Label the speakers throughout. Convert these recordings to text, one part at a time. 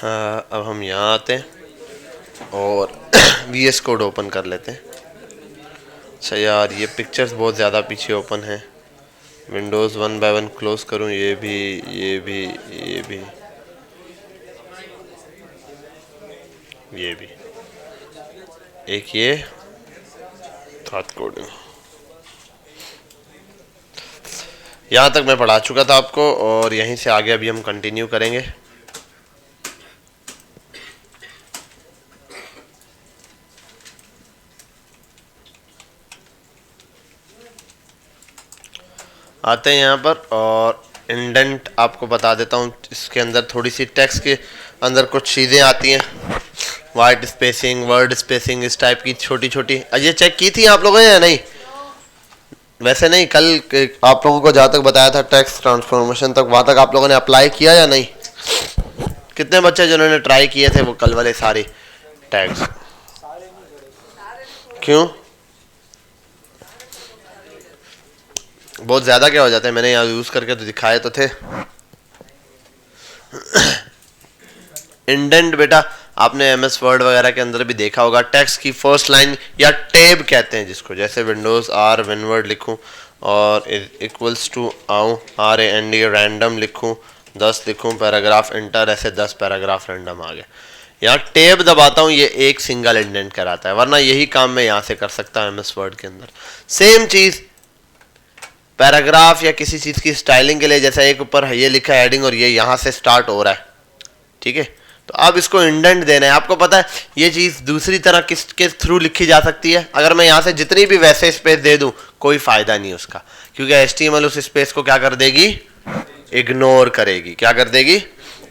Speaker 1: अब हम यहाँ आते हैं और VS कोड ओपन कर लेते हैं। अच्छा यार, ये पिक्चर्स बहुत ज़्यादा पीछे ओपन है। विंडोज़ 1 बाय 1 क्लोज करूँ, ये भी, ये भी, ये भी, ये भी, एक ये थाट कोडिंग। यहाँ तक मैं पढ़ा चुका था आपको और यहीं से आगे अभी हम कंटिन्यू करेंगे। आते हैं यहाँ पर और इंडेंट आपको बता देता हूँ। इसके अंदर थोड़ी सी टेक्स्ट के अंदर कुछ चीज़ें आती हैं, वाइट स्पेसिंग, वर्ड स्पेसिंग, इस टाइप की छोटी छोटी। ये चेक की थी आप लोगों ने या नहीं? वैसे नहीं, कल आप लोगों को जहाँ तक बताया था टेक्स्ट ट्रांसफॉर्मेशन तक, वहाँ तक आप लोगों ने अप्लाई किया या नहीं? कितने बच्चे जिन्होंने ट्राई किए थे वो कल वाले सारे टैग्स? क्यों? बहुत ज़्यादा क्या हो जाता है? मैंने यहाँ यूज़ करके तो दिखाए तो थे। इंडेंट बेटा आपने MS वर्ड वगैरह के अंदर भी देखा होगा। टेक्स्ट की फर्स्ट लाइन या टैब कहते हैं जिसको, जैसे विंडोज़ R विनवर्ड लिखूं और इक्वल्स टू आऊँ RAND रैंडम लिखूं, 10 लिखूं, पैराग्राफ इंटर, ऐसे 10 पैराग्राफ रैंडम आ गए। यहाँ टैब दबाता हूँ, ये एक सिंगल इंडेंट कराता है, वरना यही काम मैं यहाँ से कर सकता हूँ MS वर्ड के अंदर। सेम चीज़ पैराग्राफ या किसी चीज़ की स्टाइलिंग के लिए, जैसा एक ऊपर ये लिखा है हेडिंग और ये यहाँ से स्टार्ट हो रहा है, ठीक है, तो अब इसको इंडेंट देना है। आपको पता है ये चीज़ दूसरी तरह किसके थ्रू लिखी जा सकती है? अगर मैं यहाँ से जितनी भी वैसे स्पेस दे दूँ कोई फ़ायदा नहीं उसका, क्योंकि HTML उस स्पेस को क्या कर देगी? इग्नोर करेगी। क्या कर देगी?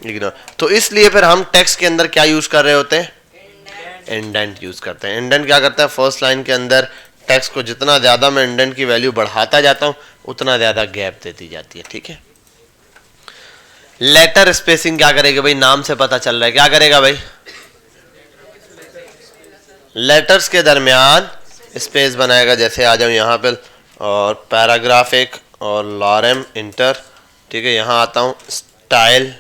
Speaker 1: इग्नोर। तो इसलिए फिर हम टेक्स्ट के अंदर क्या यूज़ कर रहे होते हैं? इंडेंट यूज़ करते हैं। इंडेंट क्या करता है? फर्स्ट लाइन के अंदर टेक्स्ट को जितना ज़्यादा मैं इंडेंट की वैल्यू बढ़ाता जाता हूँ उतना ज़्यादा गैप देती जाती है, ठीक है। लेटर स्पेसिंग क्या करेगा भाई? नाम से पता चल रहा है, क्या करेगा भाई? लेटर्स के दरमियान स्पेस बनाएगा। जैसे आ जाऊँ यहाँ पे और पैराग्राफ एक और लॉरेम इंटर, ठीक है, यहाँ आता हूँ स्टाइल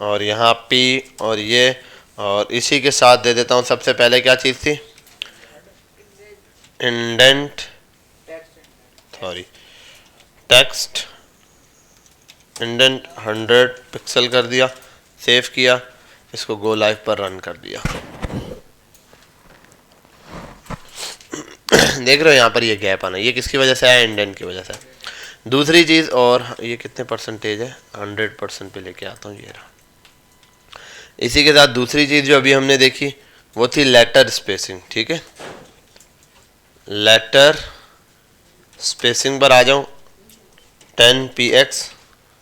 Speaker 1: और यहाँ P और ये, और इसी के साथ दे देता हूँ सबसे पहले क्या चीज़ थी? Indent, sorry text indent 100 pixel कर दिया, सेव किया, इसको गो लाइव पर रन कर दिया। देख रहे हो यहाँ पर ये गैप आना, ये किसकी वजह से आया? इंडेंट की वजह से। दूसरी चीज़, और ये कितने परसेंटेज है? 100% पे लेके आता हूँ, ये रहा। इसी के साथ दूसरी चीज़ जो अभी हमने देखी वो थी लेटर स्पेसिंग, ठीक है। लेटर स्पेसिंग पर आ जाऊँ 10px,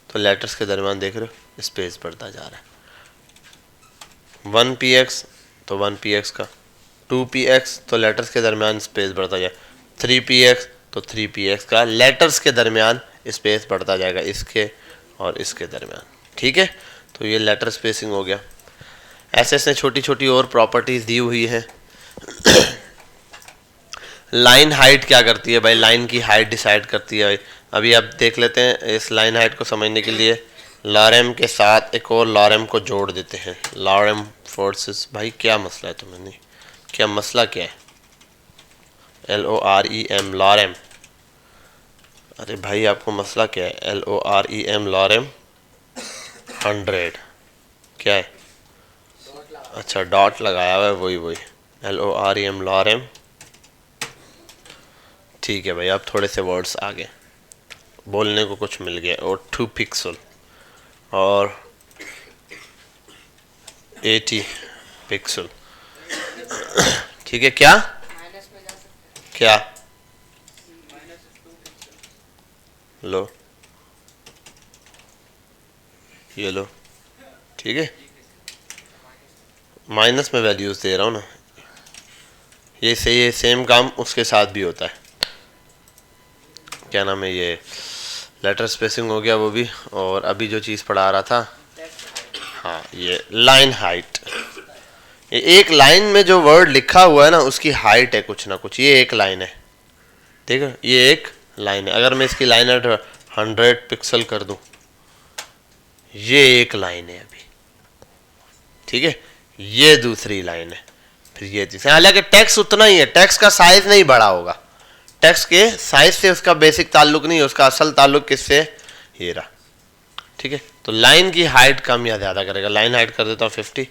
Speaker 1: तो लेटर्स के दरमियान देख रहे हो स्पेस बढ़ता जा रहा है। 1px तो 1px का, 2px तो लेटर्स के दरमियान स्पेस बढ़ता जाए, 3px तो 3px का लेटर्स के दरमियान स्पेस बढ़ता जाएगा, इसके और इसके दरमियान, ठीक है। तो ये लेटर स्पेसिंग हो गया। ऐसे ऐसे छोटी छोटी और प्रॉपर्टीज दी हुई है। लाइन हाइट क्या करती है भाई? लाइन की हाइट डिसाइड करती है भाई। अभी आप देख लेते हैं, इस लाइन हाइट को समझने के लिए लॉरेम के साथ एक और लॉरेम को जोड़ देते हैं। लॉरेम फोर्सेस, भाई क्या मसला है तुम्हें? नहीं, क्या मसला क्या है? LOREM लॉरेम, अरे भाई आपको मसला क्या है? LOREM लॉरेम 100 क्या है? अच्छा डॉट लगाया हुआ है, वही LOREM लॉरेम, ठीक है भाई। अब थोड़े से वर्ड्स आ गए, बोलने को कुछ मिल गया। और 2 पिक्सल और 80 पिक्सल, ठीक है। क्या क्या? लो ये लो, ठीक है, माइनस में वैल्यूज दे रहा हूँ ना, ये सही है। सेम काम उसके साथ भी होता है, क्या नाम है, ये लेटर स्पेसिंग हो गया वो भी। और अभी जो चीज़ पढ़ा रहा था, हाँ, ये लाइन हाइट, ये एक लाइन में जो वर्ड लिखा हुआ है ना उसकी हाइट है कुछ ना कुछ, ये एक लाइन है, ठीक है, ये एक लाइन है। अगर मैं इसकी लाइन 100 पिक्सल कर दूं, ये एक लाइन है अभी, ठीक है, ये दूसरी लाइन है, फिर ये तीसरी। हालांकि टेक्स्ट उतना ही है, टेक्स्ट का साइज नहीं बड़ा होगा, टेक्स्ट के साइज से उसका बेसिक ताल्लुक नहीं है, उसका असल ताल्लुक किससे, ये रहा, ठीक है। तो लाइन की हाइट कम या ज़्यादा करेगा, लाइन हाइट कर देता हूँ 50,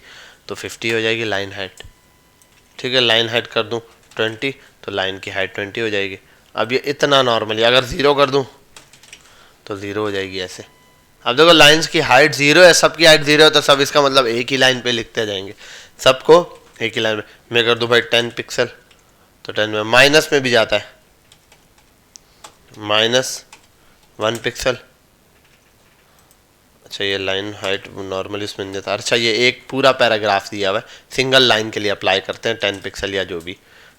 Speaker 1: तो 50 हो जाएगी लाइन हाइट, ठीक है। लाइन हाइट कर दूँ 20, तो लाइन की हाइट 20 हो जाएगी। अब ये इतना नॉर्मली, अगर 0 कर दूँ तो 0 हो जाएगी ऐसे। अब देखो लाइंस की हाइट 0 है, सबकी हाइट 0 है, तो सब इसका मतलब एक ही लाइन पे लिखते जाएंगे, सबको एक ही लाइन में। मैं कर दूँ भाई 10 पिक्सल, तो 10 में माइनस में भी जाता है, -1 पिक्सल। अच्छा ये लाइन हाइट नॉर्मली उसमें नहीं देता। अच्छा ये एक पूरा पैराग्राफ दिया हुआ है, सिंगल लाइन के लिए अप्लाई करते हैं 10 पिक्सल या जो भी,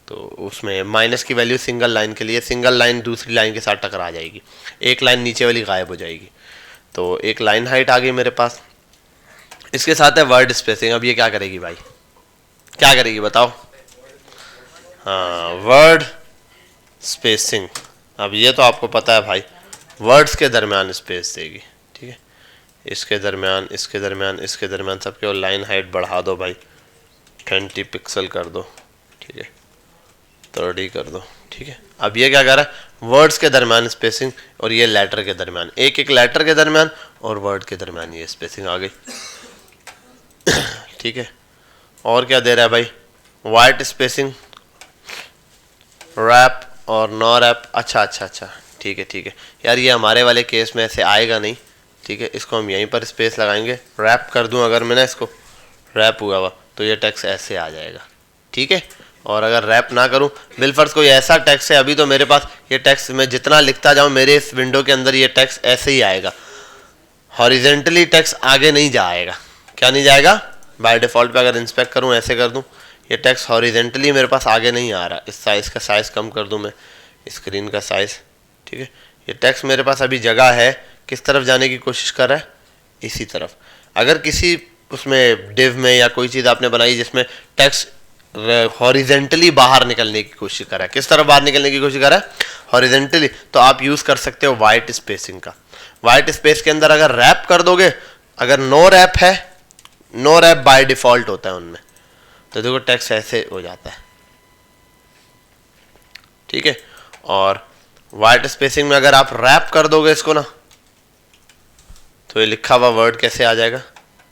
Speaker 1: तो उसमें माइनस की वैल्यू सिंगल लाइन के लिए, सिंगल लाइन दूसरी लाइन के साथ टकरा जाएगी, एक लाइन नीचे वाली गायब हो जाएगी। तो एक लाइन हाइट आ गई मेरे पास। इसके साथ है वर्ड स्पेसिंग। अब ये क्या करेगी भाई, क्या करेगी बताओ? हाँ, वर्ड स्पेसिंग। अब ये तो आपको पता है भाई, वर्ड्स के दरमियान स्पेस देगी, ठीक है। इसके दरमियान, इसके दरमियान, इसके दरमियान सबके, और लाइन हाइट बढ़ा दो भाई, 20 पिक्सल कर दो, ठीक है, 30 कर दो, ठीक है। अब ये क्या कर रहा है, वर्ड्स के दरमियान स्पेसिंग, और ये लेटर के दरमियान, एक एक लेटर के दरमियान और वर्ड के दरमियान ये स्पेसिंग आ गई, ठीक है। और क्या दे रहा है भाई, वाइट स्पेसिंग, रैप और नो रैप। अच्छा अच्छा अच्छा, ठीक है ठीक है यार, ये हमारे वाले केस में ऐसे आएगा नहीं, ठीक है। इसको हम यहीं पर स्पेस लगाएंगे, रैप कर दूं अगर मैंने इसको, रैप हुआ हुआ, तो ये टेक्स्ट ऐसे आ जाएगा, ठीक है। और अगर रैप ना करूं, बिलफर्ज कोई ऐसा टेक्स्ट है, अभी तो मेरे पास ये टेक्स्ट मैं जितना लिखता जाऊं मेरे इस विंडो के अंदर ये टेक्स्ट ऐसे ही आएगा, हॉरिजेंटली टेक्स्ट आगे नहीं जाएगा। क्या नहीं जाएगा? बाय डिफ़ॉल्ट पे अगर इंस्पेक्ट करूं, ऐसे कर दूं, ये टेक्स्ट हॉरिजेंटली मेरे पास आगे नहीं आ रहा। इस साइज़ का साइज़ कम कर दूं मैं, स्क्रीन का साइज़, ठीक है। ये टेक्स्ट मेरे पास अभी जगह है, किस तरफ जाने की कोशिश कर रहा है, इसी तरफ। अगर किसी उसमें डिव में या कोई चीज़ आपने बनाई जिसमें टेक्स्ट हॉरिजेंटली बाहर निकलने की कोशिश कर रहा है, किस तरफ बाहर निकलने की कोशिश कर रहा है, हॉरिजेंटली, तो आप यूज़ कर सकते हो वाइट स्पेसिंग का। वाइट स्पेस के अंदर अगर रैप कर दोगे, अगर नो रैप है, नो रैप बाय डिफ़ॉल्ट होता है उनमें, तो देखो टेक्स्ट ऐसे हो जाता है, ठीक है। और वाइट स्पेसिंग में अगर आप रैप कर दोगे इसको ना, तो ये लिखा हुआ वर्ड कैसे आ जाएगा,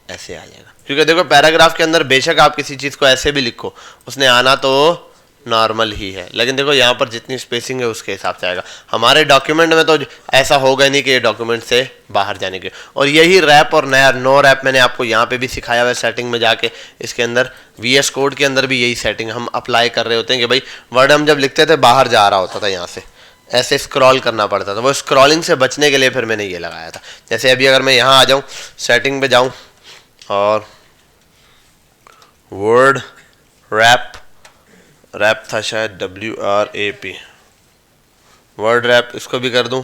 Speaker 1: ऐसे आ जाएगा। क्योंकि देखो पैराग्राफ के अंदर बेशक आप किसी चीज़ को ऐसे भी लिखो, उसने आना तो नॉर्मल ही है, लेकिन देखो यहाँ पर जितनी स्पेसिंग है उसके हिसाब से आएगा। हमारे डॉक्यूमेंट में तो ऐसा होगा नहीं कि ये डॉक्यूमेंट से बाहर जाने के। और यही रैप और नया नो रैप मैंने आपको यहाँ पे भी सिखाया हुआ है सेटिंग में जाके, इसके अंदर VS कोड के अंदर भी यही सेटिंग हम अप्लाई कर रहे होते हैं कि भाई वर्ड हम जब लिखते थे बाहर जा रहा होता था, यहाँ से ऐसे स्क्रॉल करना पड़ता था, वो स्क्रॉलिंग से बचने के लिए फिर मैंने ये लगाया था। जैसे अभी अगर मैं यहाँ आ जाऊँ, सेटिंग पे जाऊँ और वर्ड रैप, रैप था शायद WRAP, वर्ड रैप, इसको भी कर दूं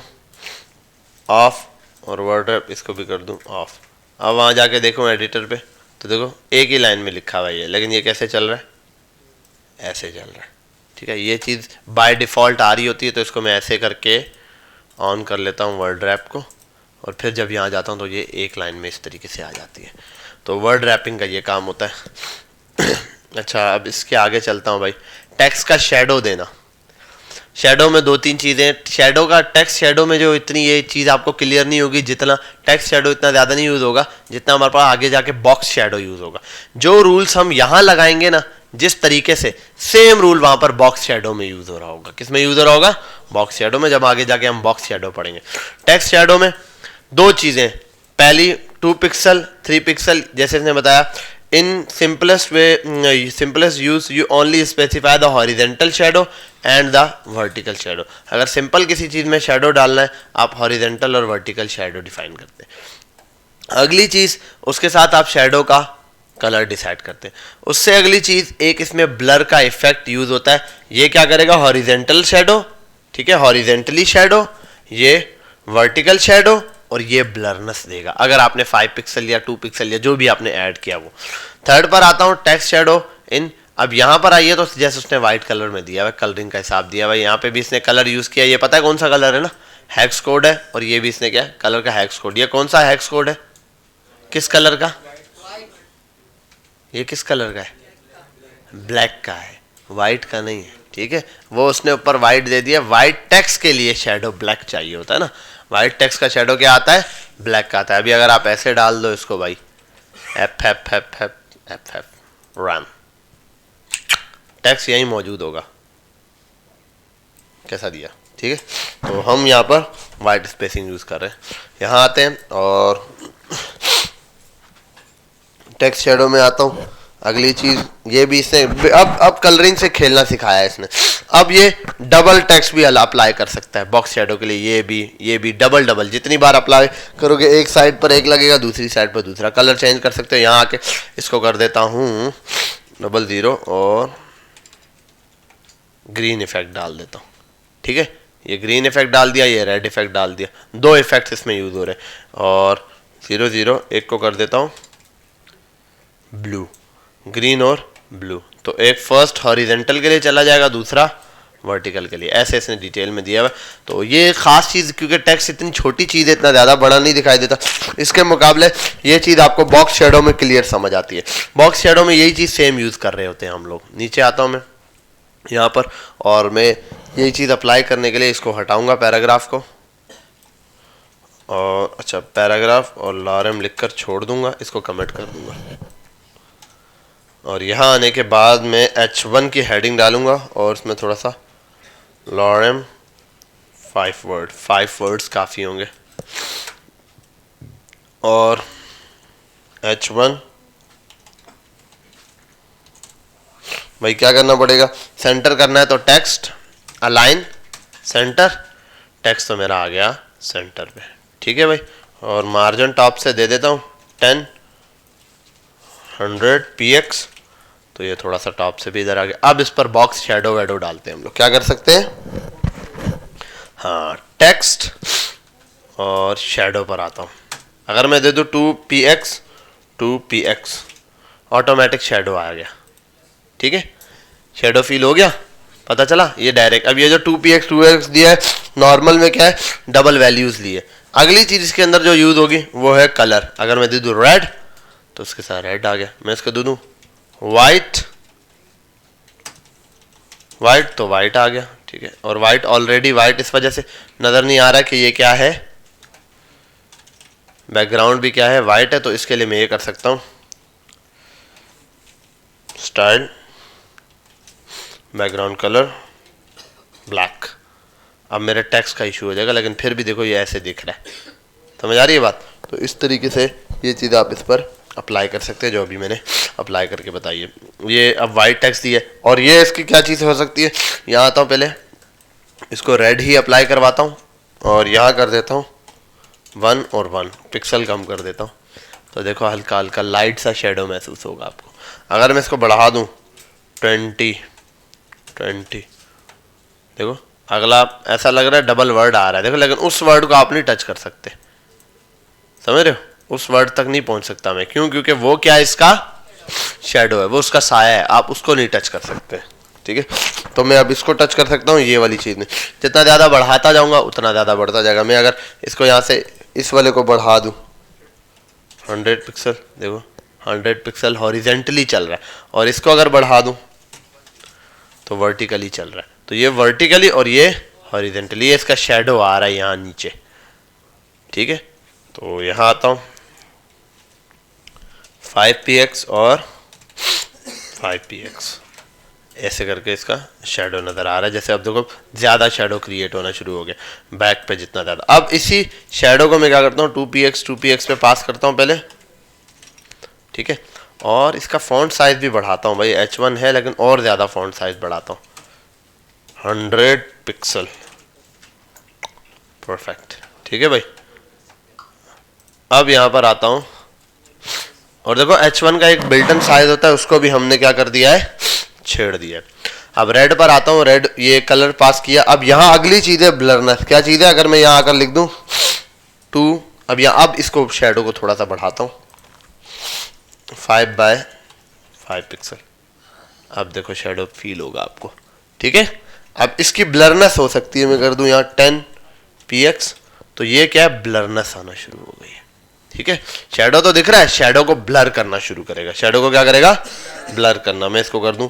Speaker 1: ऑफ, और वर्ड रैप इसको भी कर दूं ऑफ। अब वहाँ जाके देखो एडिटर पे, तो देखो एक ही लाइन में लिखा हुआ है, लेकिन ये कैसे चल रहा है, ऐसे चल रहा है, ठीक है। ये चीज़ बाय डिफ़ॉल्ट आ रही होती है, तो इसको मैं ऐसे करके ऑन कर लेता हूँ वर्ड रैप को, और फिर जब यहाँ जाता हूँ तो ये एक लाइन में इस तरीके से आ जाती है। तो वर्ड रैपिंग का ये काम होता है। अच्छा, अब इसके आगे चलता हूँ भाई, टेक्स्ट का शेडो देना। शेडो में दो तीन चीज़ें, शेडो का, टेक्स्ट शेडो में जो इतनी ये चीज़ आपको क्लियर नहीं होगी, जितना टेक्स्ट शेडो इतना ज़्यादा नहीं यूज़ होगा जितना हमारे पास आगे जाके बॉक्स शेडो यूज़ होगा। जो रूल्स हम यहाँ लगाएंगे ना, जिस तरीके से, सेम रूल वहाँ पर बॉक्स शेडो में यूज़ हो रहा होगा। किस में यूज़ हो रहा होगा? बॉक्स शेडो में। जब आगे जाके हम बॉक्स शेडो पढ़ेंगे। टेक्स्ट शेडो में दो चीज़ें, पहली 2 पिक्सल 3 पिक्सल, जैसे इसने बताया, in simplest use you only specify the horizontal shadow and the vertical shadow। अगर सिंपल किसी चीज़ में शेडो डालना है, आप हॉरिजेंटल और वर्टिकल शेडो डिफाइन करते हैं। अगली चीज़, उसके साथ आप शेडो का कलर डिसाइड करते हैं। उससे अगली चीज़, एक इसमें ब्लर का इफेक्ट यूज़ होता है। ये क्या करेगा? हॉरिजेंटल शेडो, ठीक है, हॉरिजेंटली शेडो, ये वर्टिकल शेडो, और ये ब्लरनेस देगा अगर आपने 5 पिक्सल या 2 पिक्सल या जो भी आपने ऐड किया वो। थर्ड पर आता हूँ, टेक्स्ट शेडो इन। अब यहाँ पर आइए तो जैसे उसने वाइट कलर में दिया हुआ, कलरिंग का हिसाब दिया हुआ, यहाँ पे भी इसने कलर यूज़ किया। ये पता है कौन सा कलर है ना? हेक्स कोड है। और ये भी इसने क्या, कलर का हेक्स कोड। ये कौन सा हेक्स कोड है? किस कलर का? ये किस कलर का है? ब्लैक का है, वाइट का नहीं है। ठीक है, वो उसने ऊपर वाइट दे दिया। वाइट टेक्स्ट के लिए शैडो ब्लैक चाहिए होता है ना, वाइट टेक्स्ट का शैडो क्या आता है? ब्लैक का आता है। अभी अगर आप ऐसे डाल दो इसको भाई, F F F F F F run, text यहीं मौजूद होगा। कैसा दिया? ठीक है, तो हम यहाँ पर वाइट स्पेसिंग यूज कर रहे हैं। यहाँ आते हैं और टेक्स्ट शैडो में आता हूँ। अगली चीज ये भी इसने अब कलरिंग से खेलना सिखाया है इसने। अब ये डबल टेक्स्ट भी अप्लाई कर सकता है बॉक्स शैडो के लिए। ये भी डबल जितनी बार अप्लाई करोगे एक साइड पर एक लगेगा, दूसरी साइड पर दूसरा। कलर चेंज कर सकते हो। यहाँ आके इसको कर देता हूँ 00 और ग्रीन इफेक्ट डाल देता हूँ। ठीक है, ये ग्रीन इफेक्ट डाल दिया, ये रेड इफेक्ट डाल दिया। दो इफेक्ट इसमें यूज हो रहे हैं। और 00 एक को कर देता हूँ ब्लू, ग्रीन और ब्लू। तो एक फर्स्ट हॉरिजेंटल के लिए चला जाएगा, दूसरा वर्टिकल के लिए। ऐसे इसने डिटेल में दिया हुआ। तो ये खास चीज़, क्योंकि टेक्स्ट इतनी छोटी चीज़ है, इतना ज़्यादा बड़ा नहीं दिखाई देता, इसके मुकाबले ये चीज़ आपको बॉक्स शैडो में क्लियर समझ आती है। बॉक्स शैडो में यही चीज़ सेम यूज़ कर रहे होते हैं हम लोग। नीचे आता हूँ मैं यहाँ पर, और मैं यही चीज़ अप्लाई करने के लिए इसको हटाऊँगा पैराग्राफ को, और अच्छा पैराग्राफ और लॉरेम लिख कर छोड़ दूँगा, इसको कमेंट कर दूँगा। और यहाँ आने के बाद मैं H1 की हेडिंग डालूंगा और उसमें थोड़ा सा लॉरेम 5 वर्ड्स काफ़ी होंगे। और H1 भाई क्या करना पड़ेगा? सेंटर करना है, तो टेक्स्ट अलाइन सेंटर, टेक्स्ट तो मेरा आ गया सेंटर पे। ठीक है भाई, और मार्जिन टॉप से दे देता हूँ 10 100 px, तो ये थोड़ा सा टॉप से भी इधर आ गया। अब इस पर बॉक्स शैडो वैडो डालते हैं हम लोग। क्या कर सकते हैं? हाँ, टेक्स्ट और शैडो पर आता हूँ। अगर मैं दे दूँ 2px ऑटोमेटिक शैडो आ गया। ठीक है, शैडो फील हो गया, पता चला ये डायरेक्ट। अब ये जो 2px दिया है, नॉर्मल में क्या है? डबल वैल्यूज लिए। अगली चीज इसके अंदर जो यूज होगी वो है कलर। अगर मैं दे दूँ रेड, तो उसके साथ रेड आ गया। मैं इसको दे दूँ वाइट, तो वाइट आ गया। ठीक है, और वाइट ऑलरेडी वाइट इस वजह से नजर नहीं आ रहा कि ये क्या है, बैकग्राउंड भी क्या है? वाइट है। तो इसके लिए मैं ये कर सकता हूं, स्टाइल बैकग्राउंड कलर ब्लैक। अब मेरे टेक्स्ट का इशू हो जाएगा, लेकिन फिर भी देखो ये ऐसे दिख रहा है। समझ आ रही है बात? तो इस तरीके से ये चीज़ आप इस पर अप्लाई कर सकते हैं, जो अभी मैंने अप्लाई करके बताई है। ये अब वाइट टेक्स्ट दी है, और ये इसकी क्या चीज़ हो सकती है? यहाँ आता हूँ, पहले इसको रेड ही अप्लाई करवाता हूँ, और यहाँ कर देता हूँ 1 और 1 पिक्सल कम कर देता हूँ। तो देखो हल्का हल्का लाइट सा शेडो महसूस होगा आपको। अगर मैं इसको बढ़ा दूँ 20, देखो अगला ऐसा लग रहा है डबल वर्ड आ रहा है, देखो, लेकिन उस वर्ड को आप नहीं टच कर सकते। समझ रहे हो? उस वर्ड तक नहीं पहुंच सकता मैं। क्यों? क्योंकि वो क्या है? इसका शैडो है, वो उसका साया है, आप उसको नहीं टच कर सकते। ठीक है, तो मैं अब इसको टच कर सकता हूँ, ये वाली चीज़ नहीं। जितना ज़्यादा बढ़ाता जाऊँगा उतना ज़्यादा बढ़ता जाएगा। मैं अगर इसको यहाँ से इस वाले को बढ़ा दूँ 100 पिक्सल, देखो 100 पिक्सल हॉरिजेंटली चल रहा है, और इसको अगर बढ़ा दूँ तो वर्टिकली चल रहा है। तो ये वर्टिकली और ये हॉरिजेंटली, ये इसका शैडो आ रहा है यहाँ नीचे। ठीक है, तो यहाँ आता हूँ 5px और 5px, ऐसे करके इसका शैडो नज़र आ रहा है। जैसे अब देखो ज़्यादा शैडो क्रिएट होना शुरू हो गया बैक पे जितना ज़्यादा। अब इसी शैडो को मैं क्या करता हूँ 2px पे पास करता हूँ पहले। ठीक है, और इसका फॉन्ट साइज भी बढ़ाता हूँ भाई। H1 है लेकिन और ज़्यादा फॉन्ट साइज बढ़ाता हूँ 100 पिक्सल, परफेक्ट। ठीक है भाई, अब यहाँ पर आता हूँ और देखो H1 का एक बिल्ट इन साइज होता है, उसको भी हमने क्या कर दिया है? छेड़ दिया है। अब रेड पर आता हूँ, रेड ये कलर पास किया। अब यहाँ अगली चीज़ है ब्लरनेस। क्या चीज़ है? अगर मैं यहाँ आकर लिख दूँ 2, अब यहाँ अब इसको शैडो को थोड़ा सा बढ़ाता हूँ 5/5 पिक्सल। अब देखो शैडो फील होगा आपको। ठीक है, अब इसकी ब्लरनेस हो सकती है, मैं कर दूँ यहाँ 10px, तो ये क्या है? ब्लरनेस आना शुरू हो गई है। ठीक है, शेडो तो दिख रहा है, शेडो को ब्लर करना शुरू करेगा। शेडो को क्या करेगा? ब्लर करना। मैं इसको कर दूं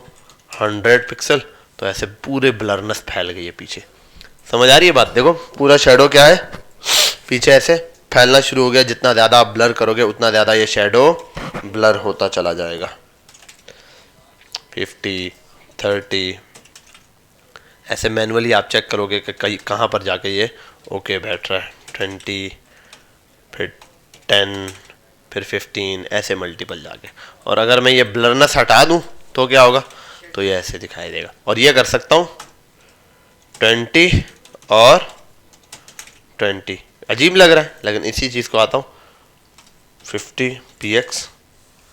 Speaker 1: 100 पिक्सल, तो ऐसे पूरे ब्लरनेस फैल गई है पीछे। समझ आ रही है बात? देखो पूरा शेडो क्या है, पीछे ऐसे फैलना शुरू हो गया। जितना ज़्यादा आप ब्लर करोगे उतना ज़्यादा ये शेडो ब्लर होता चला जाएगा। 50, 30 ऐसे मैनुअली आप चेक करोगे कि कहीं कहाँ पर जाके ये ओके बैठ रहा है। 20, फिर 10, फिर 15, ऐसे मल्टीपल जाके। और अगर मैं ये ब्लरनेस हटा दूँ तो क्या होगा? तो ये ऐसे दिखाई देगा। और ये कर सकता हूँ 20 और 20। अजीब लग रहा है, लेकिन इसी चीज़ को आता हूँ 50 px,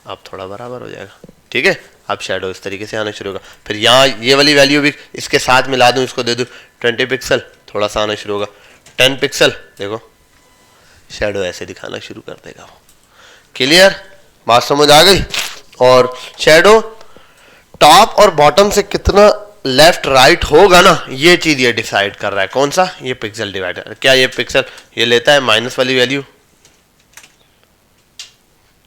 Speaker 1: अब थोड़ा बराबर हो जाएगा। ठीक है, अब शेडो इस तरीके से आना शुरू होगा। फिर यहाँ ये वाली वैल्यू भी इसके साथ मिला दूँ, इसको दे दूँ 20 पिक्सल, थोड़ा सा आना शुरू होगा। 10 पिक्सल, देखो शेडो ऐसे दिखाना शुरू कर देगा वो। क्लियर? बात समझ आ गई? और शेडो टॉप और बॉटम से कितना लेफ्ट राइट होगा ना, ये चीज ये डिसाइड कर रहा है। कौन सा? ये पिक्सल डिवाइडर। क्या ये पिक्सल ये लेता है माइनस वाली वैल्यू?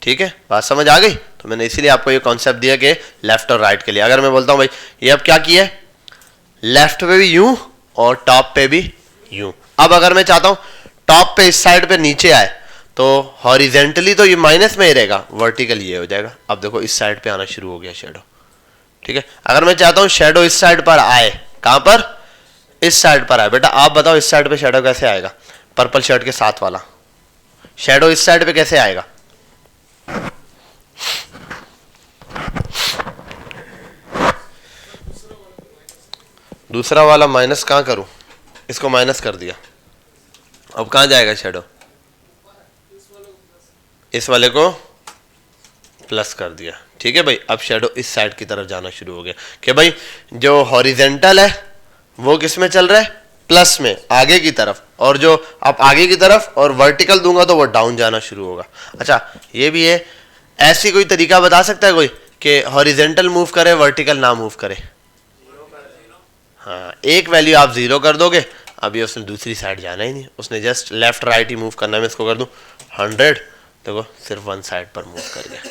Speaker 1: ठीक है, बात समझ आ गई? तो मैंने इसीलिए आपको ये कॉन्सेप्ट दिया कि लेफ्ट और राइट के लिए। अगर मैं बोलता हूं भाई ये अब क्या किया है, लेफ्ट पे भी यूं और टॉप पे भी यूं। अब अगर मैं चाहता हूं टॉप पे इस साइड पे नीचे आए, तो हॉरिजेंटली तो ये माइनस में ही रहेगा, वर्टिकल ये हो जाएगा। अब देखो इस साइड पे आना शुरू हो गया शेडो। ठीक है, अगर मैं चाहता हूं शेडो इस साइड पर आए, कहां पर? इस साइड पर आए। बेटा आप बताओ इस साइड पे शेडो कैसे आएगा? पर्पल शर्ट के साथ वाला शेडो इस साइड पे कैसे आएगा? दूसरा वाला माइनस कहां करूं? इसको माइनस कर दिया, अब कहां जाएगा शेडो? इस वाले को प्लस कर दिया। ठीक है भाई, अब शेडो इस साइड की तरफ जाना शुरू हो गया कि भाई जो हॉरिजेंटल है वो किस में चल रहा है? प्लस में, आगे की तरफ। और जो आप आगे की तरफ और वर्टिकल दूंगा तो वो डाउन जाना शुरू होगा। अच्छा ये भी है, ऐसी कोई तरीका बता सकता है कोई कि हॉरिजेंटल मूव करे वर्टिकल ना मूव करे? हाँ, एक वैल्यू आप 0 कर दोगे, अभी उसने दूसरी साइड जाना ही नहीं, उसने जस्ट लेफ्ट राइट ही मूव करना है। मैं इसको कर दूं 100, देखो सिर्फ वन साइड पर मूव कर गया।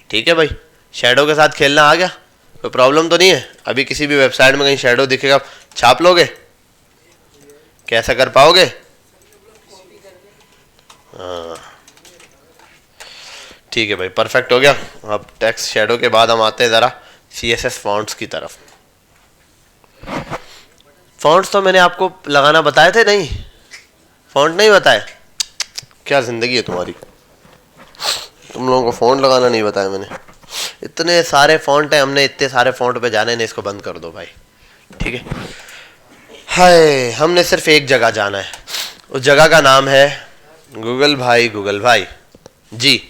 Speaker 1: ठीक है भाई, शेडो के साथ खेलना आ गया, कोई प्रॉब्लम तो नहीं है? अभी किसी भी वेबसाइट में कहीं शेडो दिखेगा छाप लोगे? कैसा कर पाओगे? हाँ ठीक है भाई, परफेक्ट हो गया। अब टेक्स्ट शेडो के बाद हम आते हैं ज़रा CSS फॉन्ट्स की तरफ। फॉन्ट्स तो मैंने आपको लगाना बताए थे नहीं? फॉन्ट नहीं बताए? क्या ज़िंदगी है तुम्हारी, तुम लोगों को फॉन्ट लगाना नहीं बताया मैंने। इतने सारे फॉन्ट हैं, हमने इतने सारे फॉन्ट पे जाने नहीं, इसको बंद कर दो भाई। ठीक है, हाय हमने सिर्फ एक जगह जाना है, उस जगह का नाम है गूगल भाई। गूगल भाई जी,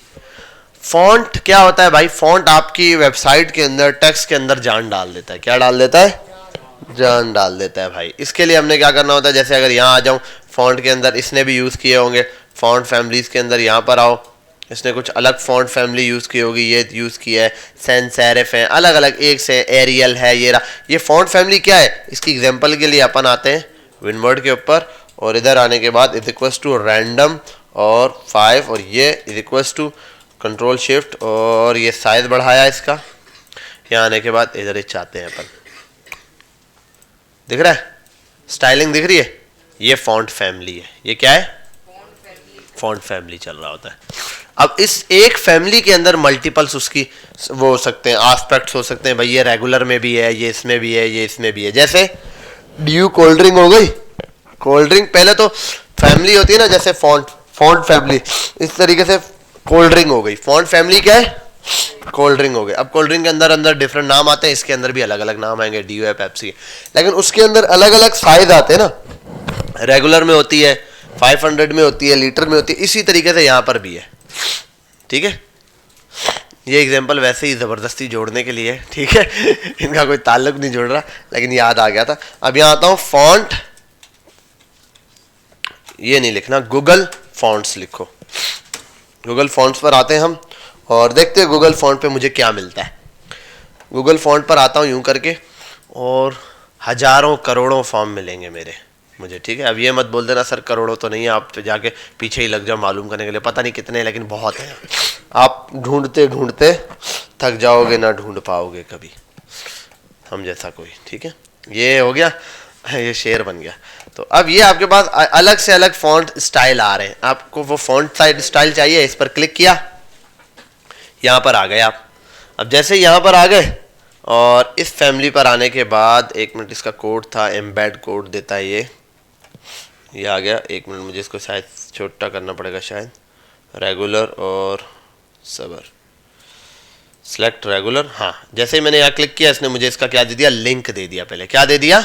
Speaker 1: फॉन्ट क्या होता है भाई? फॉन्ट आपकी वेबसाइट के अंदर टेक्स्ट के अंदर जान डाल देता है। क्या डाल देता है? जान डाल देता है भाई। इसके लिए हमने क्या करना होता है, जैसे अगर यहाँ आ जाऊँ फॉन्ट के अंदर, इसने भी यूज़ किए होंगे फॉन्ट फैमिलीज़ के अंदर। यहाँ पर आओ, इसने कुछ अलग फॉन्ट फैमिली यूज़ की होगी, ये यूज़ किया है, सैंस सेरिफ है, अलग अलग एक से एरियल है। ये फॉन्ट फैमिली क्या है? इसकी एग्जांपल के लिए अपन आते हैं विनवर्ड के ऊपर, और इधर आने के बाद इज इक्वल्स टू रैंडम और 5, और ये is equals to control shift, और ये साइज बढ़ाया इसका। यहाँ आने के बाद इधर ही चाहते हैं अपन, दिख रहा है स्टाइलिंग दिख रही है, ये फॉन्ट फैमिली है। ये क्या है? फॉन्ट फैमिली चल रहा होता है। अब इस एक फैमिली के अंदर मल्टीपल्स उसकी वो हो सकते हैं, एस्पेक्ट्स हो सकते हैं भाई। ये रेगुलर में भी है, ये इसमें भी है, ये इसमें भी है। जैसे ड्यू कोल्ड ड्रिंक हो गई, कोल्ड ड्रिंक पहले तो फैमिली होती है ना, जैसे फॉन्ट फैमिली, इस तरीके से कोल्ड ड्रिंक हो गई। फॉन्ट फैमिली क्या है? कोल्ड ड्रिंक हो गए। अब कोल्ड ड्रिंक के अंदर अंदर डिफरेंट नाम आते हैं, इसके अंदर भी अलग अलग नाम आएंगे, ड्यू है, पेप्सी है, लेकिन उसके अंदर अलग अलग साइज आते हैं ना। रेगुलर में होती है, 500 में होती है, लीटर में होती है, इसी तरीके से यहाँ पर भी है। ठीक है, ये एग्जांपल वैसे ही ज़बरदस्ती जोड़ने के लिए, ठीक है इनका कोई ताल्लुक नहीं जोड़ रहा, लेकिन याद आ गया था। अब यहाँ आता हूँ फॉन्ट, ये नहीं लिखना, गूगल फॉन्ट्स लिखो। गूगल फॉन्ट्स पर आते हैं हम और देखते हैं गूगल फॉन्ट पे मुझे क्या मिलता है। गूगल फॉन्ट पर आता हूँ यूं करके, और हजारों करोड़ों फॉर्म मिलेंगे मेरे। मुझे, ठीक है। अब ये मत बोल देना सर करोड़ों तो नहीं है, आप तो जाके पीछे ही लग जाओ मालूम करने के लिए, पता नहीं कितने हैं लेकिन बहुत हैं। आप ढूंढते ढूंढते थक जाओगे, ना ढूंढ पाओगे कभी हम जैसा कोई, ठीक है। ये हो गया, ये शेर बन गया। तो अब ये आपके पास अलग से अलग फॉन्ट स्टाइल आ रहे हैं। आपको वो फॉन्ट स्टाइल चाहिए, इस पर क्लिक किया, यहाँ पर आ गए आप। अब जैसे यहाँ पर आ गए और इस फैमिली पर आने के बाद, एक मिनट, इसका कोड था, एम्बेड कोड देता है ये आ गया। एक मिनट, मुझे इसको शायद छोटा करना पड़ेगा शायद, रेगुलर और सबर, सेलेक्ट रेगुलर। हाँ, जैसे ही मैंने यहाँ क्लिक किया इसने मुझे इसका क्या दे दिया, लिंक दे दिया। पहले क्या दे दिया,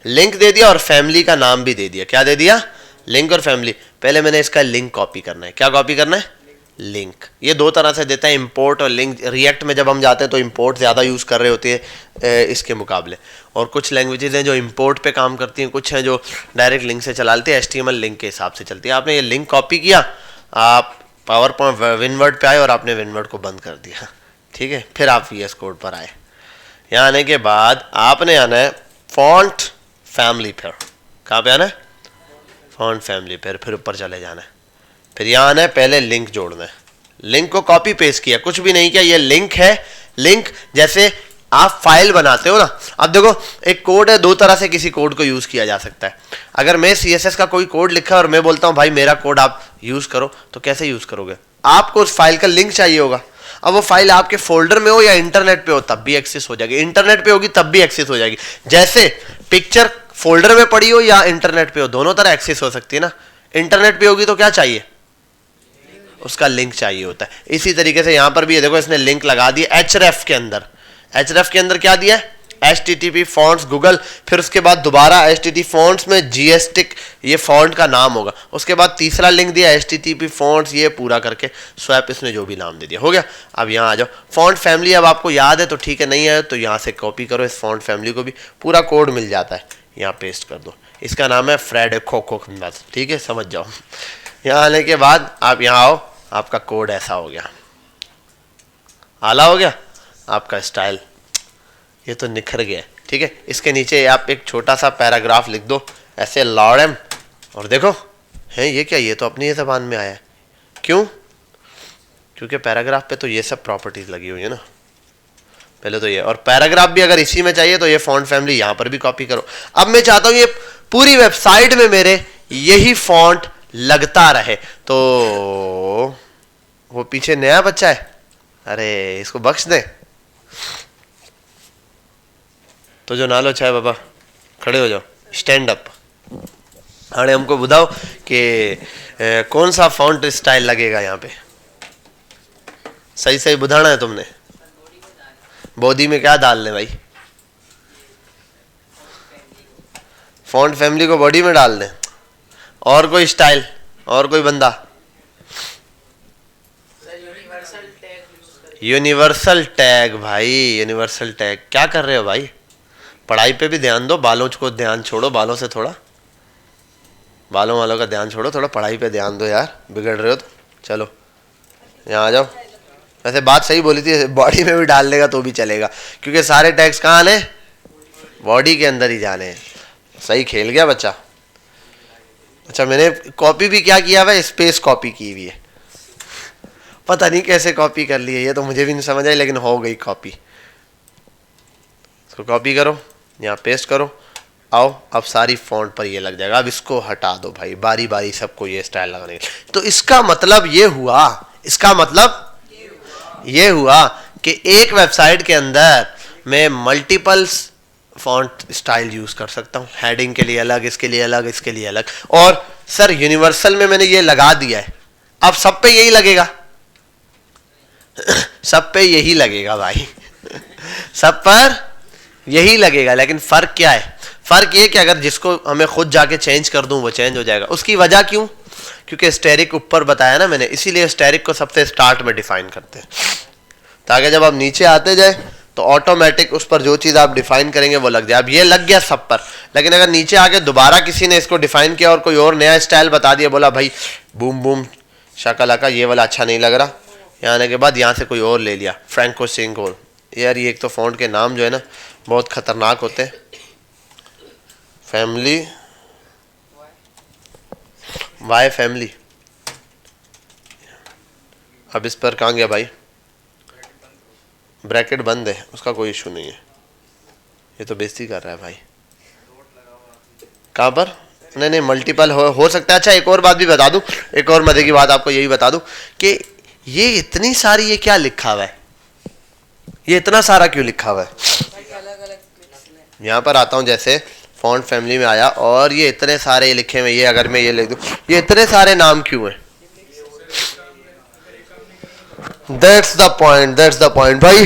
Speaker 1: लिंक दे दिया, और फैमिली का नाम भी दे दिया। क्या दे दिया, लिंक और फैमिली। पहले मैंने इसका लिंक कॉपी करना है। क्या कॉपी करना है, लिंक। ये दो तरह से देता है, इंपोर्ट और लिंक। रिएक्ट में जब हम जाते हैं तो इंपोर्ट ज़्यादा यूज़ कर रहे होते हैं इसके मुकाबले, और कुछ लैंग्वेजेज हैं जो इंपोर्ट पे काम करती हैं, कुछ हैं जो डायरेक्ट लिंक से चलाते हैं, HTML लिंक के हिसाब से चलती है। आपने ये लिंक कॉपी किया, आप पावर पॉइंट विनवर्ड पे आए और आपने विनवर्ड को बंद कर दिया, ठीक है। फिर आप VS कोड पर आए। यहाँ आने के बाद आपने आना है फॉन्ट फैमिली पर। कहाँ पे आना है, फॉन्ट फैमिली पर, फिर ऊपर चले जाना है। फिर यहाँ आना है, पहले लिंक जोड़ना है। लिंक को कॉपी पेस्ट किया, कुछ भी नहीं किया, ये लिंक है। लिंक जैसे आप फाइल बनाते हो ना, अब देखो एक कोड है, दो तरह से किसी कोड को यूज किया जा सकता है। अगर मैं CSS का कोई कोड लिखा और मैं बोलता हूँ भाई मेरा कोड आप यूज करो, तो कैसे यूज करोगे, आपको उस फाइल का लिंक चाहिए होगा। अब वो फाइल आपके फोल्डर में हो या इंटरनेट पे हो तब भी एक्सेस हो जाएगी, इंटरनेट पे होगी तब भी एक्सेस हो जाएगी। जैसे पिक्चर फोल्डर में पड़ी हो या इंटरनेट पे हो, दोनों तरह एक्सेस हो सकती है ना। इंटरनेट पे होगी तो क्या चाहिए, उसका लिंक चाहिए होता है। इसी तरीके से यहां पर भी देखो इसने लिंक लगा दिया href के अंदर। href के अंदर क्या दिया है, HTTP fonts गूगल, फिर उसके बाद दोबारा HTTP fonts में GSTIC ये फॉन्ट का नाम होगा, उसके बाद तीसरा लिंक दिया HTTP fonts, ये पूरा करके स्वैप इसने जो भी नाम दे दिया, हो गया। अब यहाँ आ जाओ, फॉन्ट फैमिली अब आपको याद है तो ठीक है, नहीं है तो यहाँ से कॉपी करो इस फॉन्ट फैमिली को भी, पूरा कोड मिल जाता है, यहाँ पेस्ट कर दो। इसका नाम है फ्रेड खोखो, ठीक है, समझ जाओ। यहाँ आने के बाद आप यहाँ आओ, आपका कोड ऐसा हो गया, आला हो गया आपका स्टाइल, ये तो निखर गया, ठीक है। इसके नीचे आप एक छोटा सा पैराग्राफ लिख दो ऐसे लॉरेम, और देखो है ये क्या, ये तो अपनी ही ज़बान में आया है। क्यों, क्योंकि पैराग्राफ पे तो ये सब प्रॉपर्टीज लगी हुई है ना, पहले तो ये, और पैराग्राफ भी अगर इसी में चाहिए तो ये फॉन्ट फैमिली यहाँ पर भी कॉपी करो। अब मैं चाहता हूँ ये पूरी वेबसाइट में मेरे यही फॉन्ट लगता रहे, तो वो पीछे नया बच्चा है, अरे इसको बख्श दे। तो जो नालो चाहे बाबा खड़े हो जाओ, स्टैंड अप। अरे हमको बताओ कि कौन सा फॉन्ट स्टाइल लगेगा यहाँ पे, सही सही बुझाना है तुमने। बॉडी में क्या डालने भाई, फॉन्ट फैमिली को बॉडी में डाल दें। और कोई स्टाइल, और कोई बंदा, यूनिवर्सल टैग भाई, यूनिवर्सल टैग। क्या कर रहे हो भाई, पढ़ाई पे भी ध्यान दो, बालों को ध्यान छोड़ो, बालों से थोड़ा, बालों वालों का ध्यान छोड़ो, थोड़ा पढ़ाई पे ध्यान दो यार, बिगड़ रहे हो तो। चलो यहाँ आ जाओ। वैसे बात सही बोली थी, बॉडी में भी डाल लेगा तो भी चलेगा, क्योंकि सारे टैग्स कहाँ आने, बॉडी के अंदर ही जाने हैं। सही खेल गया बच्चा। अच्छा मैंने कॉपी भी क्या किया हुआ है, स्पेस कॉपी की हुई है, पता नहीं कैसे कॉपी कर ली है, ये तो मुझे भी नहीं समझ आई, लेकिन हो गई कॉपी। इसको कॉपी करो, यहाँ पेस्ट करो, आओ अब सारी फॉन्ट पर ये लग जाएगा। अब इसको हटा दो भाई, बारी बारी सबको ये स्टाइल लगाने के। तो इसका मतलब ये हुआ, इसका मतलब ये हुआ कि एक वेबसाइट के अंदर मैं मल्टीपल फॉन्ट स्टाइल यूज कर सकता हूँ, हेडिंग के लिए अलग, इसके लिए अलग, इसके लिए अलग। और सर यूनिवर्सल में मैंने ये लगा दिया है, अब सब पे यही लगेगा सब पे यही लगेगा भाई सब पर यही लगेगा। लेकिन फर्क क्या है, फर्क ये कि अगर जिसको हमें खुद जाके चेंज कर दूं वो चेंज हो जाएगा। उसकी वजह क्यों, क्योंकि स्टेरिक ऊपर बताया ना मैंने, इसीलिए स्टेरिक को सबसे स्टार्ट में डिफाइन करते हैं, ताकि जब आप नीचे आते जाए तो ऑटोमेटिक उस पर जो चीज़ आप डिफाइन करेंगे वो लग जाए। अब ये लग गया सब पर, लेकिन अगर नीचे आके दोबारा किसी ने इसको डिफाइन किया और कोई और नया स्टाइल बता दिया, बोला भाई बूम बूम शाका का ये वाला अच्छा नहीं लग रहा, यहाँ आने के बाद यहाँ से कोई और ले लिया, फ्रैंको सिंगोल। यार ये एक तो फॉन्ट के नाम जो है ना बहुत खतरनाक होते हैं। फैमिली वाई फैमिली। अब इस पर कहाँ गया भाई, ब्रैकेट बंद है, उसका कोई इशू नहीं है। ये तो बेइज्जती कर रहा है भाई। कहाँ पर? नहीं नहीं, मल्टीपल हो सकता है। अच्छा एक और बात भी बता दूं, एक और मजे की बात आपको यही बता दूं कि ये इतनी सारी ये क्या लिखा हुआ है, ये इतना सारा क्यों लिखा हुआ है। यहाँ पर आता हूँ, जैसे फॉन्ट फैमिली में आया और ये इतने सारे लिखे हुए, ये अगर मैं ये लिख दूं, ये इतने सारे नाम क्यों हैं? दैट्स द पॉइंट भाई।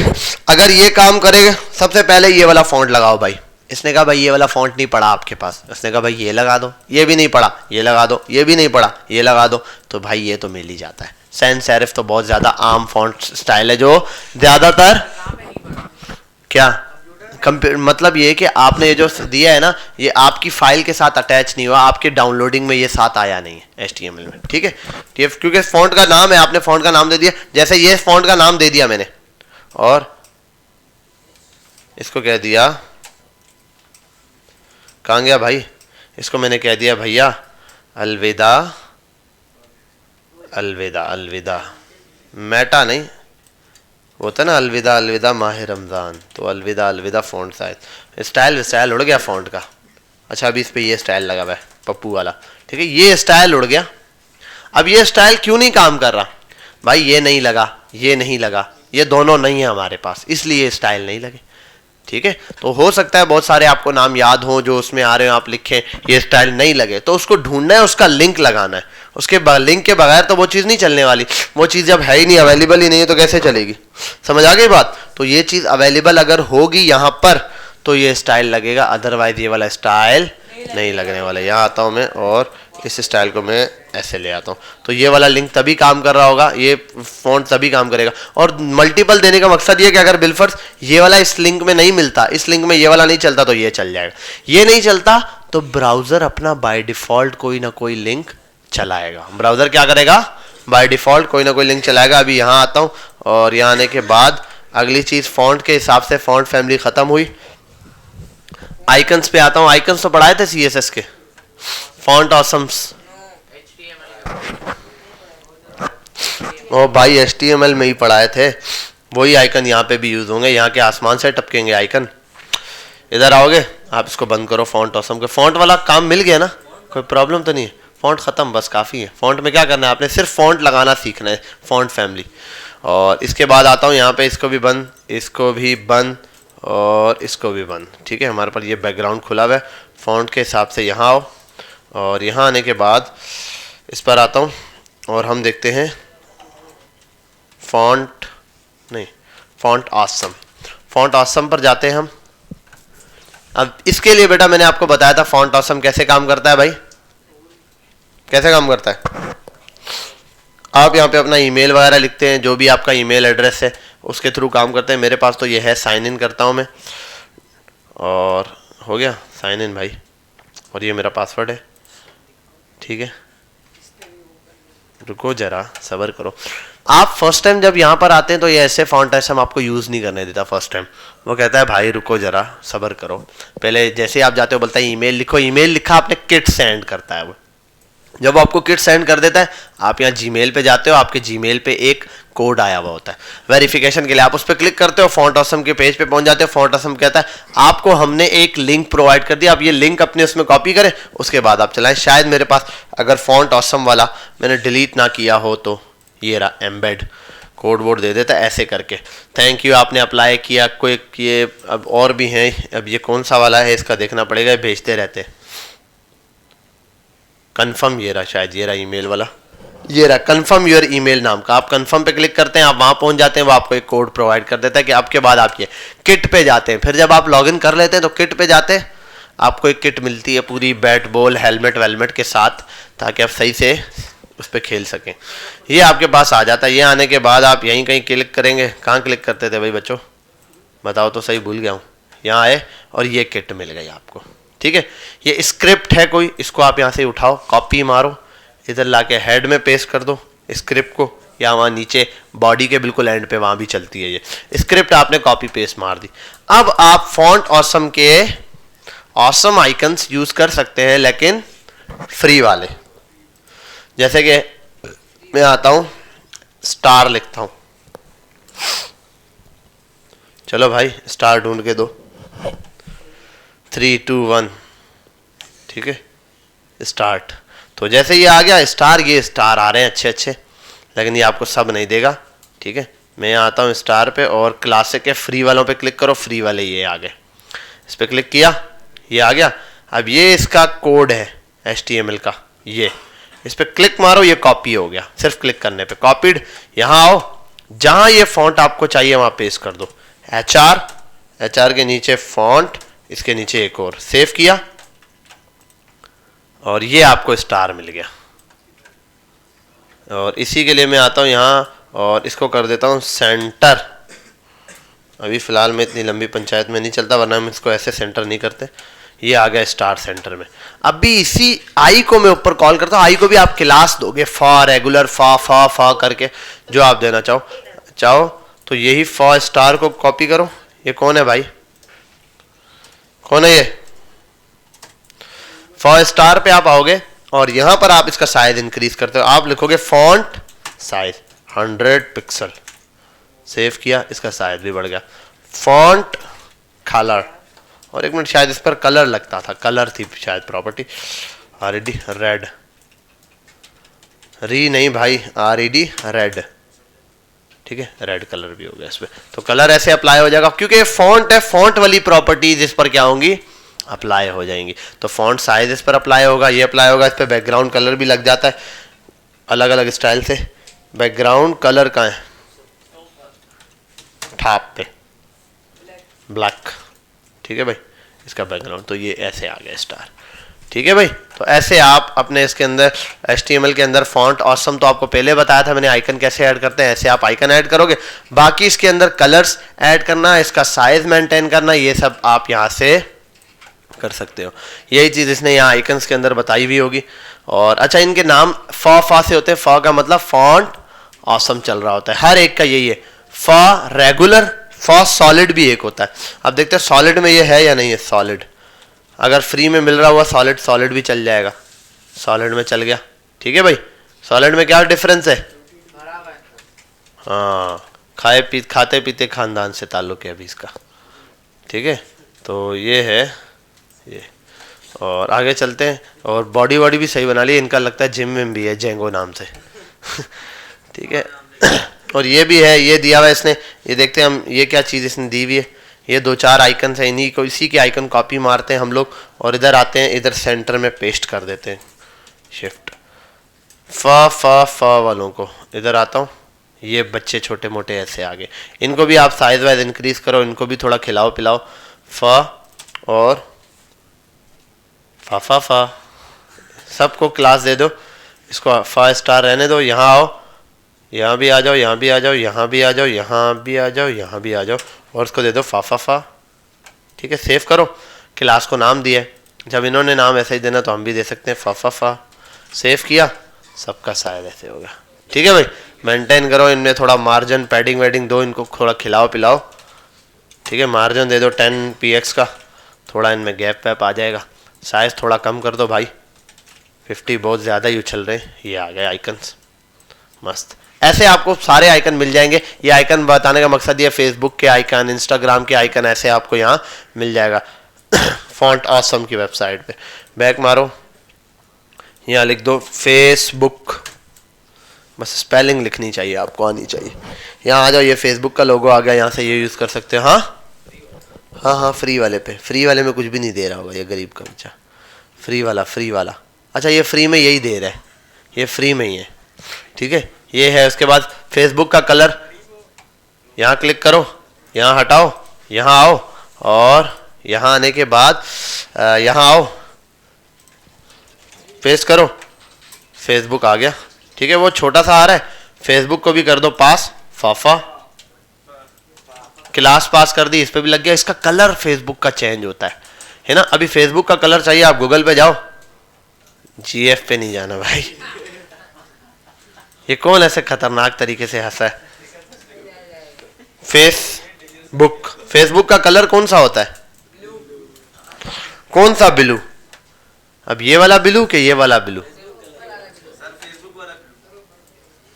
Speaker 1: अगर ये काम करेगा, सबसे पहले ये वाला फॉन्ट लगाओ भाई। इसने कहा भाई ये वाला फॉन्ट नहीं पड़ा आपके पास, उसने कहा भाई ये लगा दो, ये भी नहीं पड़ा, ये लगा दो, ये भी नहीं पड़ा, ये लगा दो, तो भाई ये तो मिल ही जाता है। सैंस सेरिफ तो बहुत ज्यादा आम फॉन्ट स्टाइल है, जो ज्यादातर क्या मतलब ये कि आपने ये जो दिया है ना, ये आपकी फाइल के साथ अटैच नहीं हुआ, आपके डाउनलोडिंग में ये साथ आया नहीं है HTML में, ठीक है। क्योंकि फॉन्ट का नाम है, आपने फॉन्ट का नाम दे दिया, जैसे ये फॉन्ट का नाम दे दिया मैंने और इसको कह दिया, कहाँ गया भाई, इसको मैंने कह दिया भैया अलविदा अलविदा अलविदा, मेटा नहीं, वो था ना अलविदा अलविदा माह रमज़ान, तो अलविदा अलविदा फॉन्ट साइज। स्टाइल उड़ गया फॉन्ट का। अच्छा अभी इस पे ये स्टाइल लगा हुआ है पप्पू वाला, ठीक है, ये स्टाइल उड़ गया। अब ये स्टाइल क्यों नहीं काम कर रहा भाई, ये नहीं लगा, ये नहीं लगा, ये दोनों नहीं है हमारे पास, इसलिए स्टाइल नहीं लगे, ठीक है। तो हो सकता है बहुत सारे आपको नाम याद हो जो उसमें आ रहे हो, आप लिखें ये स्टाइल नहीं लगे, तो उसको ढूंढना है, उसका लिंक लगाना है, उसके लिंक के बगैर तो वो चीज़ नहीं चलने वाली। वो चीज़ जब है ही नहीं, अवेलेबल ही नहीं है, तो कैसे चलेगी? समझ आ गई बात? तो ये चीज़ अवेलेबल अगर होगी यहाँ पर तो ये स्टाइल लगेगा, अदरवाइज ये वाला स्टाइल नहीं लगने वाला। यहाँ आता हूँ मैं और इस स्टाइल को मैं ऐसे ले आता हूँ, तो ये वाला लिंक तभी काम कर रहा होगा, ये फॉन्ट तभी काम करेगा। और मल्टीपल देने का मकसद ये कि अगर बिलफर्स ये वाला इस लिंक में नहीं मिलता, इस लिंक में ये वाला नहीं चलता, तो ये चल जाएगा। ये नहीं चलता तो ब्राउजर अपना बाय डिफॉल्ट कोई ना कोई लिंक चलाएगा। ब्राउजर क्या करेगा? बाय डिफॉल्ट कोई ना कोई लिंक चलाएगा। अभी यहाँ आता हूँ और यहाँ आने के बाद अगली चीज फॉन्ट के हिसाब से फॉन्ट फैमिली खत्म हुई, आइकन्स पे आता हूँ। आइकन्स तो पढ़ाए थे CSS के, फॉन्ट ऑसम्स। ओ भाई HTML में ही पढ़ाए थे, वही आइकन यहाँ पे भी यूज होंगे, यहाँ के आसमान से टपकेंगे आइकन। इधर आओगे आप, इसको बंद करो, फॉन्ट ऑसम के फॉन्ट वाला काम मिल गया ना, कोई प्रॉब्लम तो नहीं है, फॉन्ट खत्म, बस काफ़ी है। फॉन्ट में क्या करना है, आपने सिर्फ फॉन्ट लगाना सीखना है, फॉन्ट फैमिली। और इसके बाद आता हूँ यहाँ पे, इसको भी बंद, इसको भी बंद और इसको भी बंद, ठीक है। हमारे पास ये बैकग्राउंड खुला हुआ है, फॉन्ट के हिसाब से यहाँ आओ और यहाँ आने के बाद इस पर आता हूँ और हम देखते हैं फॉन्ट नहीं, फॉन्ट ऑसम। फॉन्ट ऑसम पर जाते हैं हम। अब इसके लिए बेटा मैंने आपको बताया था फॉन्ट ऑसम कैसे काम करता है भाई, कैसे काम करता है। आप यहाँ पे अपना ईमेल वगैरह लिखते हैं, जो भी आपका ईमेल एड्रेस है उसके थ्रू काम करते हैं। मेरे पास तो ये है, साइन इन करता हूँ मैं और हो गया साइन इन भाई, और ये मेरा पासवर्ड है, ठीक है। रुको जरा सब्र करो। आप फर्स्ट टाइम जब यहाँ पर आते हैं तो ये ऐसे फॉन्ट ऑसम आपको यूज़ नहीं करने देता फर्स्ट टाइम, वो कहता है भाई रुको जरा सब्र करो। पहले जैसे आप जाते हो बोलता है ईमेल लिखो, ईमेल लिखा आपने किट सेंड करता है वो। जब आपको किट सेंड कर देता है, आप यहाँ जीमेल पे जाते हो, आपके जीमेल पे एक कोड आया हुआ होता है वेरिफिकेशन के लिए, आप उस पर क्लिक करते हो, फॉन्ट ऑसम के पेज पे पहुंच जाते हो। फॉन्ट ऑसम कहता है आपको हमने एक लिंक प्रोवाइड कर दिया, आप ये लिंक अपने उसमें कॉपी करें, उसके बाद आप चलाएं। शायद मेरे पास अगर फॉन्ट ऑसम वाला मैंने डिलीट ना किया हो तो ये रहा एम्बेड, कोड वोड दे देता है ऐसे करके। थैंक यू, आपने अप्लाई किया। कोई ये अब और भी हैं, अब ये कौन सा वाला है इसका देखना पड़ेगा, भेजते रहते हैं। कन्फर्म, ये रहा शायद, ये रहा ईमेल वाला, ये रहा कन्फर्म योर ईमेल नाम का। आप कन्फर्म पे क्लिक करते हैं, आप वहां पहुंच जाते हैं, वो आपको एक कोड प्रोवाइड कर देता है कि आपके बाद आप ये किट पे जाते हैं। फिर जब आप लॉगिन कर लेते हैं तो किट पे जाते हैं, आपको एक किट मिलती है पूरी बैट बॉल हेलमेट वेलमेट के साथ, ताकि आप सही से उस पर खेल सकें। ये आपके पास आ जाता है। ये आने के बाद आप यहीं कहीं क्लिक करेंगे। कहाँ क्लिक करते थे भाई बच्चों, बताओ तो सही, भूल गया हूँ। यहाँ आए और ये किट मिल गई आपको, ठीक है। ये स्क्रिप्ट है कोई, इसको आप यहाँ से उठाओ, कॉपी मारो, इधर लाके हेड में पेस्ट कर दो स्क्रिप्ट को, या वहाँ नीचे बॉडी के बिल्कुल एंड पे वहाँ भी चलती है ये स्क्रिप्ट, आपने कॉपी पेस्ट मार दी। अब आप फॉन्ट ऑसम के ऑसम आइकन्स यूज कर सकते हैं, लेकिन फ्री वाले। जैसे कि मैं आता हूं स्टार लिखता हूं, चलो भाई स्टार ढूंढ के दो, 3 2 1, ठीक है स्टार्ट। तो जैसे ये आ गया स्टार, ये स्टार आ रहे हैं अच्छे अच्छे, लेकिन ये आपको सब नहीं देगा, ठीक है। मैं यहाँ आता हूँ स्टार पे और क्लासिक के फ्री वालों पे क्लिक करो, फ्री वाले ये आ गए, इस पे क्लिक किया ये आ गया। अब ये इसका कोड है HTML का, ये इस पे क्लिक मारो ये कॉपी हो गया, सिर्फ क्लिक करने पे कॉपीड। यहाँ आओ जहाँ ये फॉन्ट आपको चाहिए वहाँ पेस्ट कर दो, HR के नीचे फॉन्ट, इसके नीचे एक और, सेव किया और ये आपको स्टार मिल गया। और इसी के लिए मैं आता हूँ यहाँ और इसको कर देता हूँ सेंटर। अभी फ़िलहाल मैं इतनी लंबी पंचायत में नहीं चलता, वरना हम इसको ऐसे सेंटर नहीं करते। ये आ गया स्टार सेंटर में। अब भी इसी आई को मैं ऊपर कॉल करता हूँ, आई को भी आप क्लास दोगे, फॉ रेगुलर फॉ करके जो आप देना चाहो तो यही फॉ स्टार को कॉपी करो। ये कौन है भाई, कौन है ये? फॉ स्टार पे आप आओगे और यहां पर आप इसका साइज इंक्रीज करते हो, आप लिखोगे फॉन्ट साइज 100 पिक्सल, सेव किया, इसका साइज भी बढ़ गया। फॉन्ट कलर, और एक मिनट शायद इस पर कलर लगता था, कलर थी शायद प्रॉपर्टी, RED रेड, री नहीं भाई RED रेड, ठीक है रेड कलर भी हो गया इस पर। तो कलर ऐसे अप्लाई हो जाएगा क्योंकि फॉन्ट है, फॉन्ट वाली प्रॉपर्टीज इस पर क्या होंगी, अप्लाई हो जाएंगी। तो फॉन्ट साइज इस पर अप्लाई होगा, ये अप्लाई होगा, इस पर बैकग्राउंड कलर भी लग जाता है अलग अलग स्टाइल से। बैकग्राउंड कलर कहाँ है, टॉप पे ब्लैक, ठीक है भाई इसका बैकग्राउंड। तो ये ऐसे आ गया स्टार, ठीक है भाई। तो ऐसे आप अपने इसके अंदर HTML के अंदर फॉन्ट ऑसम तो आपको पहले बताया था मैंने, आइकन कैसे ऐड करते हैं, ऐसे आप आइकन ऐड करोगे। बाकी इसके अंदर कलर्स ऐड करना, इसका साइज मेंटेन करना, ये सब आप यहाँ से कर सकते हो। यही चीज़ इसने यहाँ आइकन्स के अंदर बताई हुई होगी। और अच्छा इनके नाम फॉ से होते हैं, फॉ का मतलब फॉन्ट ऑसम चल रहा होता है, हर एक का यही है। फॉ रेगुलर, फॉ सॉलिड भी एक होता है। अब देखते हैं सॉलिड में ये है या नहीं है। सॉलिड अगर फ्री में मिल रहा हुआ सॉलिड भी चल जाएगा, सॉलिड में चल गया, ठीक है भाई। सॉलिड में क्या डिफरेंस है, हाँ खाते पीते खानदान से ताल्लुक है अभी इसका, ठीक है। तो ये है ये, और आगे चलते हैं। और बॉडी भी सही बना ली इनका, लगता है जिम में भी है जेंगो नाम से ठीक है। और ये भी है, ये दिया हुआ है इसने, ये देखते हैं हम ये क्या चीज़ इसने दी हुई है। ये 2-4 आइकन है, इन्हीं को इसी के आइकन कॉपी मारते हैं हम लोग और इधर आते हैं, इधर सेंटर में पेस्ट कर देते हैं, शिफ्ट फ वालों को इधर आता हूँ। ये बच्चे छोटे मोटे ऐसे आगे, इनको भी आप साइज वाइज इंक्रीज करो, इनको भी थोड़ा खिलाओ पिलाओ। फ और फा सबको क्लास दे दो, इसको फा स्टार रहने दो। यहाँ आओ, यहाँ भी आ जाओ, यहाँ भी आ जाओ, यहाँ भी आ जाओ, यहाँ भी आ जाओ, यहाँ भी आ जाओ, और उसको दे दो फा, ठीक है। सेव करो, क्लास को नाम दिया है, जब इन्होंने नाम ऐसे ही देना तो हम भी दे सकते हैं फा। सेव किया, सबका साइज ऐसे होगा, ठीक है भाई। मेंटेन करो, इनमें थोड़ा मार्जिन पैडिंग वेडिंग दो, इनको थोड़ा खिलाओ पिलाओ, ठीक है। मार्जिन दे दो 10 px का, थोड़ा इनमें गैप वैप आ जाएगा। साइज थोड़ा कम कर दो भाई, 50 बहुत ज़्यादा ही उछल रहे हैं। ये आ गए आइकन्स, मस्त। ऐसे आपको सारे आइकन मिल जाएंगे। ये आइकन बताने का मकसद ये फेसबुक के आइकन, इंस्टाग्राम के आइकन, ऐसे आपको यहाँ मिल जाएगा फॉन्ट ऑसम की वेबसाइट पे। बैक मारो, यहाँ लिख दो फेसबुक, बस स्पेलिंग लिखनी चाहिए आपको आनी चाहिए। यहाँ आ जाओ, ये फेसबुक का लोगो आ गया, यहाँ से ये यूज़ कर सकते हो। हाँ फ्री वाले पे, फ्री वाले में कुछ भी नहीं दे रहा होगा ये गरीब का बच्चा। फ्री वाला, अच्छा ये फ्री में यही दे रहा है, ये फ्री में ही है, ठीक है। ये है, उसके बाद फेसबुक का कलर, यहाँ क्लिक करो, यहाँ हटाओ, यहाँ आओ, और यहाँ आने के बाद यहाँ आओ, पेस्ट करो, फेसबुक आ गया, ठीक है। वो छोटा सा आ रहा है, फेसबुक को भी कर दो पास, फाफा क्लास पास कर दी, इस पे भी लग गया। इसका कलर फेसबुक का चेंज होता है ना। अभी फेसबुक का कलर चाहिए, आप गूगल पे जाओ, GF पे नहीं जाना भाई। ये कौन ऐसे खतरनाक तरीके से हंसा है। फेसबुक का कलर कौन सा होता है, कौन सा ब्लू? अब ये वाला ब्लू के ये वाला ब्लू?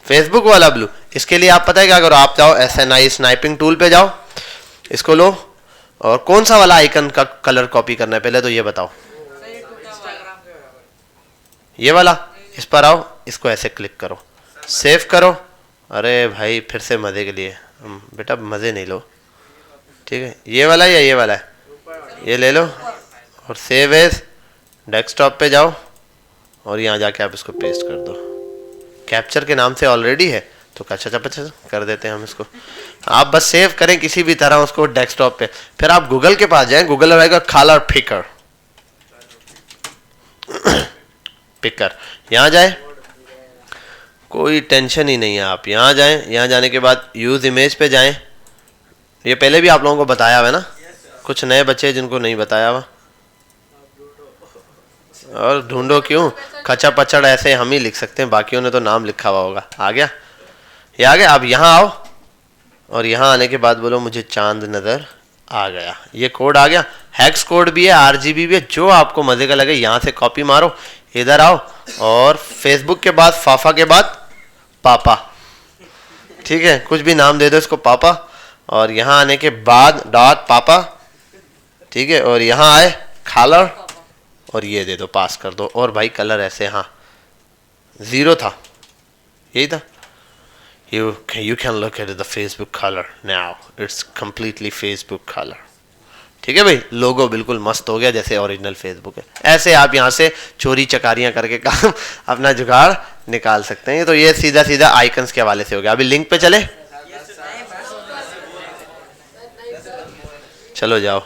Speaker 1: फेसबुक वाला ब्लू। इसके लिए आप पता है क्या करो, आप जाओ SNI स्नाइपिंग टूल पे जाओ, इसको लो और कौन सा वाला आइकन का कलर कॉपी करना है पहले तो ये बताओ। ये वाला, इस पर आओ, इसको ऐसे क्लिक करो, सेव करो। अरे भाई फिर से मजे के लिए, बेटा मजे नहीं लो, ठीक है। ये वाला या ये वाला है, ये ले लो और सेव एज, डेस्कटॉप पे जाओ और यहाँ जाके आप इसको पेस्ट कर दो। कैप्चर के नाम से ऑलरेडी है तो अच्छा कर देते हैं हम इसको। आप बस सेव करें किसी भी तरह उसको डेस्कटॉप पे, फिर आप गूगल के पास जाएं, गूगल में आएगा कलर पिकर, पिकर, यहाँ जाए, कोई टेंशन ही नहीं है, आप यहाँ जाएं, यहाँ जाने के बाद यूज इमेज पे जाएं। ये पहले भी आप लोगों को बताया हुआ है ना, कुछ नए बच्चे जिनको नहीं बताया हुआ। और ढूंढो क्यों, खचा पचड़ ऐसे हम ही लिख सकते हैं, बाकियों ने तो नाम लिखा हुआ होगा। आ गया, ये आ गया। अब यहाँ आओ और यहाँ आने के बाद बोलो मुझे चांद नजर आ गया। ये कोड आ गया, हैक्स कोड भी है, RGB भी है, जो आपको मजे का लगे यहाँ से कॉपी मारो, इधर आओ और फेसबुक के बाद फाफा के बाद पापा, ठीक है, कुछ भी नाम दे दो इसको पापा, और यहाँ आने के बाद डॉट पापा, ठीक है, और यहाँ आए कलर और ये दे दो, पास कर दो। और भाई कलर ऐसे, हाँ 0 था, यही था। You can look at the Facebook color now. It's completely Facebook color. ठीक है भाई, लोगो बिल्कुल मस्त हो गया जैसे ओरिजिनल फेसबुक है। ऐसे आप यहाँ से चोरी चकारियां करके काम अपना जुगाड़ निकाल सकते हैं। तो ये सीधा सीधा आइकन्स के हवाले से हो गया। अभी लिंक पे चले, चलो जाओ।